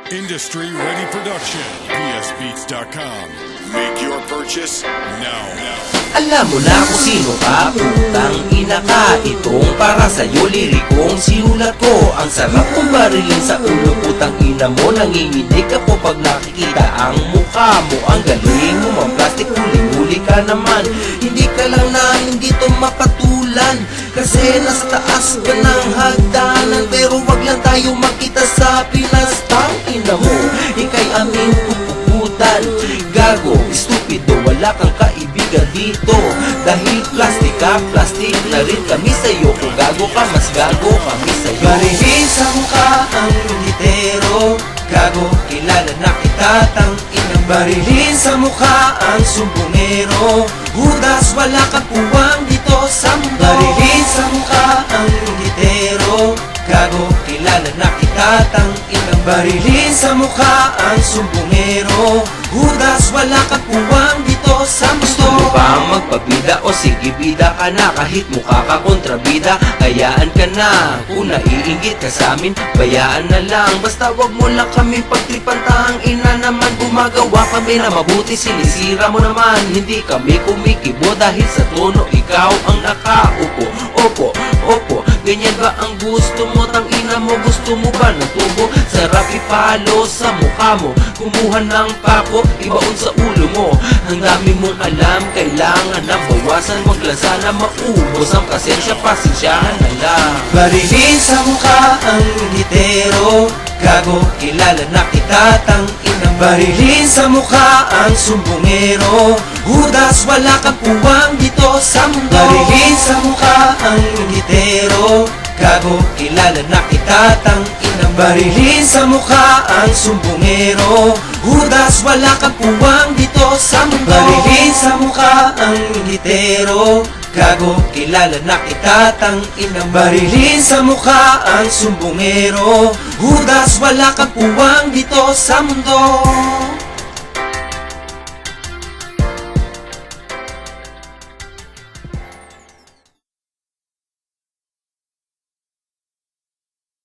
Industry Ready Production. PSBeats.com. Make your purchase now. Alam mo na kung sino ka, putang ina ka. Itong para sa'yo, lirikong sinulat ko. Ang sarap kong barilin sa ulo, putang ina mo. Nanginginig ako pag nakikita ang mukha mo. Ang galing mo, plastic, huli-huli ka naman. Hindi ka lang namin dito mapatulan, kasi nasa taas ka ng hagdanan. Pero wag lang tayo makita sa Pinas. Tang ina mo, ika'y aming pupuputan. Gago, stupido, wala kang kaibigan dito. Dahil plastic ka, plastic na rin kami sa'yo. Kung gago ka, mas gago kami sa'yo. Barilin sa mukha ang litero. Gago, kilala na kita, tang inang. Barilin sa mukha ang sumbongero. Hudas, wala kang puwang dito sa mundo. Barilin sa mukha ang litero. Gago, kilala na kita, tang inang. Barilin sa mukha ang sumbongero. Hudas, wala kang puwang dito sa mundo. Gusto mo bang magpabida o sige bida ka na? Kahit mukha ka kontrabida, hayaan ka na. Kung naiinggit ka sa amin, bayaan na lang. Basta wag mo lang kami pagtripan, tang ina naman. Gumagawa kami na mabuti, sinisira mo naman. Hindi kami kumikibo dahil sa tono ikaw ang nakaupo. Opo, opo, ganyan ba ang gusto mo? Tang ina mo, gusto mo ba ng tubo? Sarap ipalo sa mukha mo, kumuha ng pako, ibaon sa ulo mo. Ang dami mong alam, kailangan na bawasan. Wag lang sana maubos ang pasensya, pasensyahan na lang. Barilin sa mukha ang litero. Gago, kilala na kita, tang inang. Barilin sa mukha ang sumbongero. Hudas, wala kang puwang dito sa mundo. Barilin sa mukha ang litero. Gago, kilala na kita, tang inang. Barilin sa mukha ang sumbongero. Hudas, wala kang puwang dito sa mundo. Barilin sa mukha ang litero. Gago, kilala na kita, tang inang. Barilin sa mukha ang sumbongero. Hudas, wala kang puwang dito sa mundo.